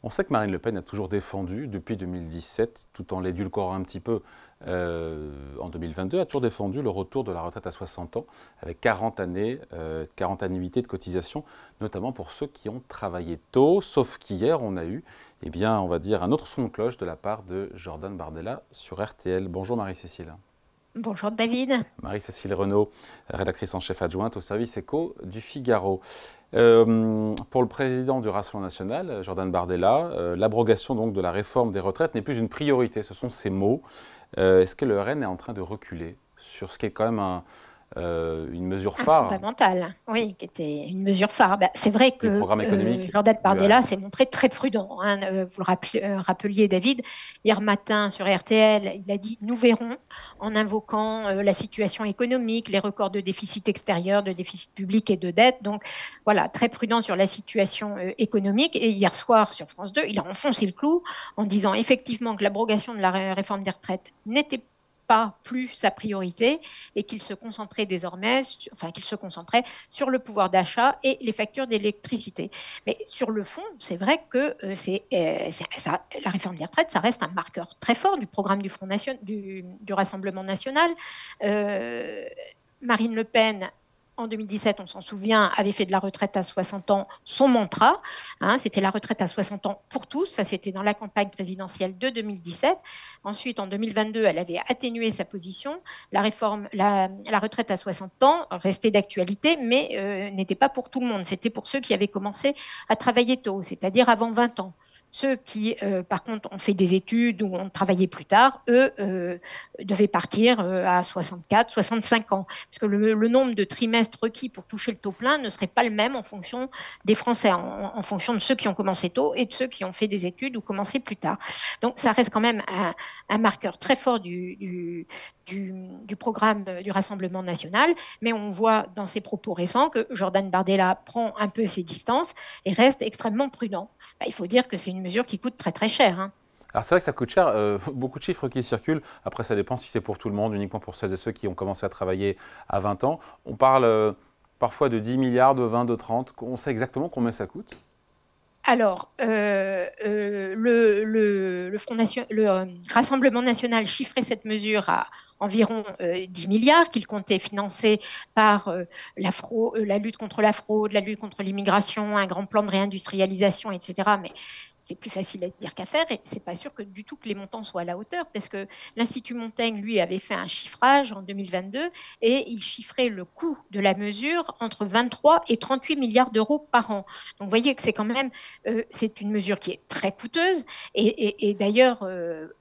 On sait que Marine Le Pen a toujours défendu, depuis 2017, tout en l'édulcorant un petit peu en 2022, a toujours défendu le retour de la retraite à 60 ans, avec 40 années, 40 annuités de cotisation, notamment pour ceux qui ont travaillé tôt, sauf qu'hier, on a eu, eh bien, on va dire, un autre son de cloche de la part de Jordan Bardella sur RTL. Bonjour Marie-Cécile. Bonjour David. Marie-Cécile Renaud, rédactrice en chef adjointe au service éco du Figaro. Pour le président du Rassemblement national, Jordan Bardella, l'abrogation donc de la réforme des retraites n'est plus une priorité, ce sont ses mots. Est-ce que le RN est en train de reculer sur ce qui est quand même une mesure phare Fondamentale, oui, qui était une mesure phare. C'est vrai du que programme économique Jordan du Bardella RN? s'est montré très prudent, hein. Vous le rappeliez, David, hier matin sur RTL, il a dit «nous verrons», en invoquant la situation économique, les records de déficit extérieur, de déficit public et de dette. Donc voilà, très prudent sur la situation économique. Et hier soir, sur France 2, il a enfoncé le clou en disant effectivement que l'abrogation de la réforme des retraites n'était pas plus sa priorité et qu'il se concentrait désormais, qu'il se concentrait sur le pouvoir d'achat et les factures d'électricité. Mais sur le fond, c'est vrai que la réforme des retraites, ça reste un marqueur très fort du programme du Front National, du Rassemblement national. Marine Le Pen, en 2017, on s'en souvient, avait fait de la retraite à 60 ans son mantra. Hein, c'était la retraite à 60 ans pour tous. Ça, c'était dans la campagne présidentielle de 2017. Ensuite, en 2022, elle avait atténué sa position. La retraite à 60 ans restait d'actualité, mais n'était pas pour tout le monde. C'était pour ceux qui avaient commencé à travailler tôt, c'est-à-dire avant 20 ans. Ceux qui, par contre, ont fait des études ou ont travaillé plus tard, eux, devaient partir à 64, 65 ans. Parce que le nombre de trimestres requis pour toucher le taux plein ne serait pas le même en fonction des Français, en fonction de ceux qui ont commencé tôt et de ceux qui ont fait des études ou commencé plus tard. Donc, ça reste quand même un marqueur très fort du programme du Rassemblement national, mais on voit dans ses propos récents que Jordan Bardella prend un peu ses distances et reste extrêmement prudent. Il faut dire que c'est une mesure qui coûte très très cher, hein. Alors c'est vrai que ça coûte cher, beaucoup de chiffres qui circulent. Après, ça dépend si c'est pour tout le monde, uniquement pour celles et ceux qui ont commencé à travailler à 20 ans. On parle parfois de 10 milliards, de 20, de 30. On sait exactement combien ça coûte? Alors, le Rassemblement national chiffrait cette mesure à environ 10 milliards qu'il comptait financer par la lutte contre la fraude, la lutte contre l'immigration, un grand plan de réindustrialisation, etc. Mais c'est plus facile à dire qu'à faire et c'est pas sûr que du tout que les montants soient à la hauteur parce que l'Institut Montaigne, lui, avait fait un chiffrage en 2022 et il chiffrait le coût de la mesure entre 23 et 38 milliards d'euros par an. Donc, vous voyez que c'est quand même c'est une mesure qui est très coûteuse et d'ailleurs,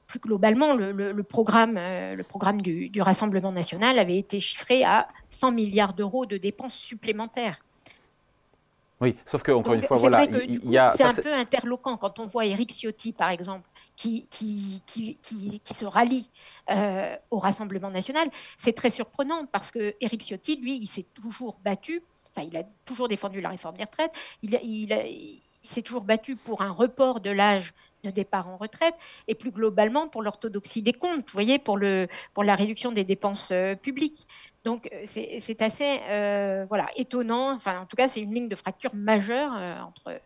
plus globalement, le programme du Rassemblement national avait été chiffré à 100 milliards d'euros de dépenses supplémentaires. Oui, sauf que encore une Donc, fois, c'est voilà, vrai que du il y coup, a c'est ça. un peu interloquant quand on voit Éric Ciotti, par exemple, qui se rallie au Rassemblement national. C'est très surprenant parce que Éric Ciotti, lui, il s'est toujours battu, enfin, il a toujours défendu la réforme des retraites, il s'est toujours battu pour un report de l'âge de départ en retraite et plus globalement pour l'orthodoxie des comptes, vous voyez, pour la réduction des dépenses publiques. Donc, c'est assez voilà, étonnant. Enfin, en tout cas, c'est une ligne de fracture majeure entre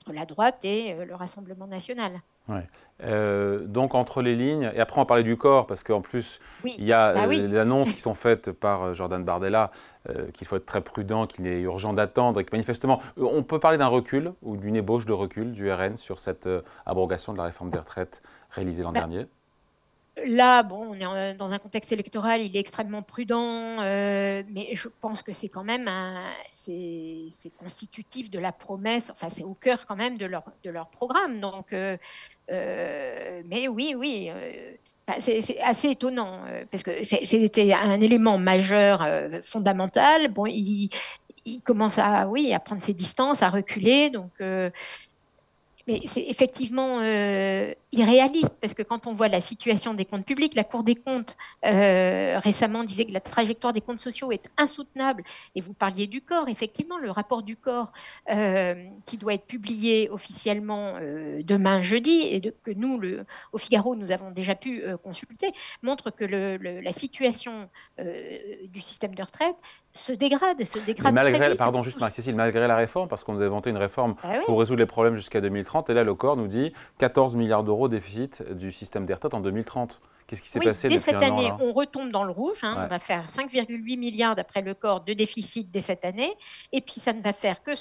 la droite et le Rassemblement national. Ouais. Donc entre les lignes, et après on parlait du corps, parce qu'en plus il Oui, y a bah oui. les annonces qui sont faites par Jordan Bardella, qu'il faut être très prudent, qu'il est urgent d'attendre, et que manifestement, on peut parler d'un recul, ou d'une ébauche de recul du RN sur cette abrogation de la réforme des retraites réalisée l'an Bah, dernier. là, bon, on est dans un contexte électoral, il est extrêmement prudent, mais je pense que c'est quand même c'est constitutif de la promesse, enfin c'est au cœur quand même de leur programme. Donc, mais oui, oui, c'est assez étonnant parce que c'était un élément majeur, fondamental. Bon, il commence à, oui, à prendre ses distances, à reculer, donc. Mais c'est effectivement irréaliste parce que quand on voit la situation des comptes publics, la Cour des comptes récemment disait que la trajectoire des comptes sociaux est insoutenable. Et vous parliez du corps, effectivement, le rapport du corps qui doit être publié officiellement demain jeudi et que nous, au Figaro, nous avons déjà pu consulter, montre que la situation du système de retraite se Mais dégrade très malgré, vite. pardon, juste Marie-Cécile, malgré la réforme, parce qu'on nous a inventé une réforme Ah pour oui. résoudre les problèmes jusqu'à 2030, 2030. Et là, le corps nous dit 14 milliards d'euros déficit du système des retraites en 2030. Qu'est-ce qui s'est passé dès depuis cette un an année, là? on retombe dans le rouge. Ouais. On va faire 5,8 milliards d'après le corps de déficit dès cette année. Et puis, ça ne va faire que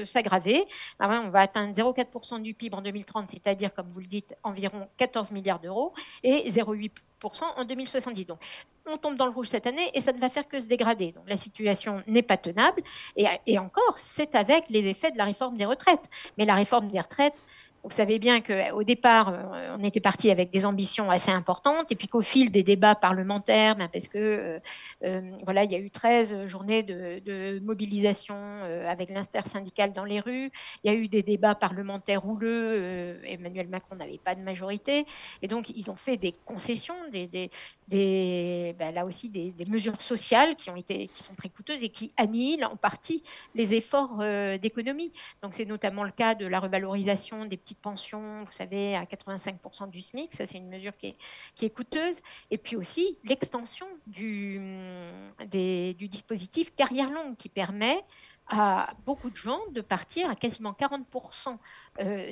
s'aggraver. On va atteindre 0,4% du PIB en 2030, c'est-à-dire, comme vous le dites, environ 14 milliards d'euros et 0,8% en 2070. Donc, on tombe dans le rouge cette année et ça ne va faire que se dégrader. Donc, la situation n'est pas tenable. Et encore, c'est avec les effets de la réforme des retraites. Mais la réforme des retraites, vous savez bien qu'au départ, on était parti avec des ambitions assez importantes et puis qu'au fil des débats parlementaires, parce que voilà, il y a eu 13 journées de mobilisation avec l'intersyndicale dans les rues, il y a eu des débats parlementaires houleux, Emmanuel Macron n'avait pas de majorité et donc ils ont fait des concessions, là aussi des mesures sociales qui sont très coûteuses et qui annihilent en partie les efforts d'économie. Donc c'est notamment le cas de la revalorisation des petites pensions, vous savez, à 85% du SMIC. Ça, c'est une mesure qui est coûteuse. Et puis aussi l'extension du dispositif carrière longue qui permet à beaucoup de gens de partir, à quasiment 40%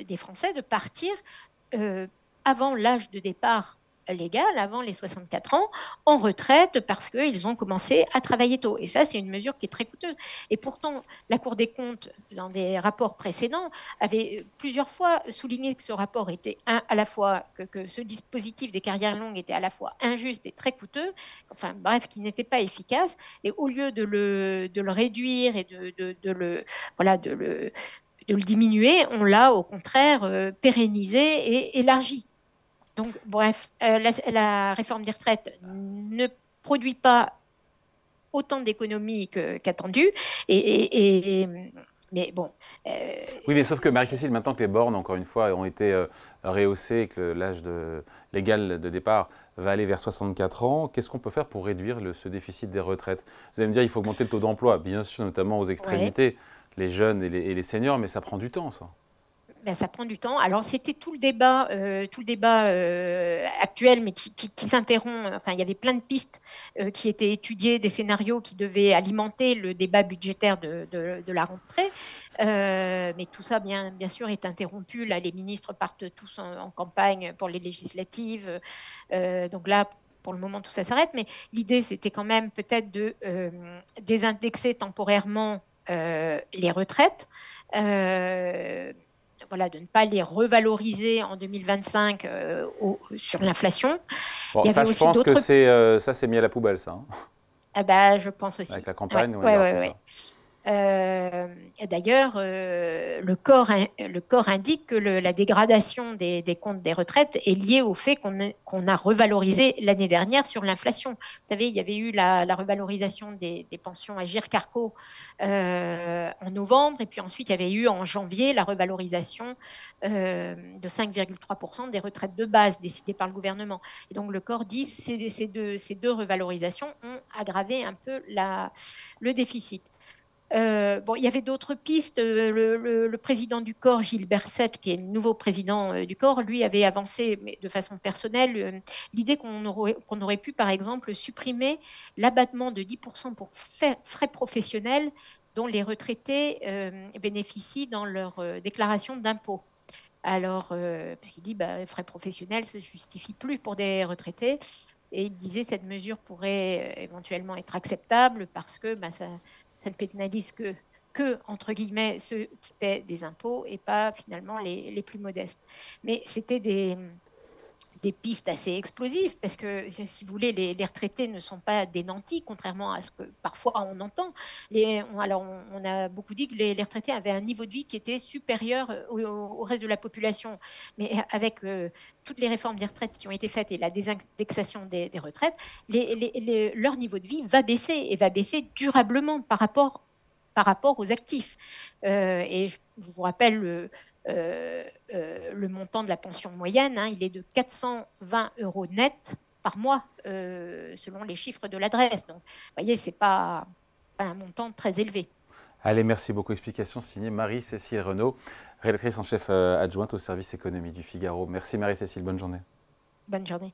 des Français, de partir avant l'âge de départ légal, avant les 64 ans, en retraite parce qu'ils ont commencé à travailler tôt. Et ça, c'est une mesure qui est très coûteuse. Et pourtant, la Cour des comptes, dans des rapports précédents, avait plusieurs fois souligné que ce rapport était à la fois, que ce dispositif des carrières longues était à la fois injuste et très coûteux, enfin bref, qui n'était pas efficace. Et au lieu de le réduire et de le diminuer, on l'a au contraire pérennisé et élargi. Donc, bref, la réforme des retraites ne produit pas autant d'économies qu'attendu. Mais bon. Oui, mais sauf que Marie-Cécile, maintenant que les bornes, encore une fois, ont été rehaussées et que l'âge légal de départ va aller vers 64 ans, qu'est-ce qu'on peut faire pour réduire ce déficit des retraites? Vous allez me dire, il faut augmenter le taux d'emploi, bien sûr, notamment aux extrémités, les jeunes et les seniors, mais ça prend du temps, ça. Ça prend du temps. Alors, c'était tout le débat actuel, mais qui s'interrompt. Enfin, il y avait plein de pistes qui étaient étudiées, des scénarios qui devaient alimenter le débat budgétaire de la rentrée. Mais tout ça, bien sûr, est interrompu. Là, les ministres partent tous en campagne pour les législatives. Donc là, pour le moment, tout ça s'arrête. Mais l'idée, c'était quand même peut-être de désindexer temporairement les retraites. Voilà, de ne pas les revaloriser en 2025 sur l'inflation. Bon, ça, je pense que ça, c'est mis à la poubelle, ça. Je pense aussi. Avec la campagne, ouais. D'ailleurs, le corps indique que la dégradation des comptes des retraites est liée au fait qu'on a revalorisé l'année dernière sur l'inflation. Vous savez, il y avait eu la revalorisation des pensions Agirc-Arrco en novembre, et puis ensuite, il y avait eu en janvier la revalorisation de 5,3% des retraites de base décidées par le gouvernement. Et donc, le corps dit que ces deux revalorisations ont aggravé un peu le déficit. Il y avait d'autres pistes. Le président du corps, Gilles Berset, qui est le nouveau président du corps, lui avait avancé, mais de façon personnelle, l'idée qu'on aurait pu, par exemple, supprimer l'abattement de 10% pour frais professionnels dont les retraités bénéficient dans leur déclaration d'impôt. Alors, il dit frais professionnels ne se justifient plus pour des retraités. Et il disait cette mesure pourrait éventuellement être acceptable parce que ça ne pénalise que, entre guillemets, ceux qui paient des impôts et pas finalement les plus modestes. Mais c'était des pistes assez explosives parce que, si vous voulez, les retraités ne sont pas des nantis, contrairement à ce que parfois on entend. On a beaucoup dit que les retraités avaient un niveau de vie qui était supérieur au reste de la population. Mais avec toutes les réformes des retraites qui ont été faites et la désindexation des retraites, leur niveau de vie va baisser et va baisser durablement par rapport aux actifs. Et je vous rappelle le montant de la pension moyenne, il est de 420 € net par mois, selon les chiffres de l'adresse. Donc, vous voyez, ce n'est pas un montant très élevé. Allez, merci beaucoup. Explication signée Marie-Cécile Renaud, rédactrice en chef adjointe au service économie du Figaro. Merci Marie-Cécile, bonne journée. Bonne journée.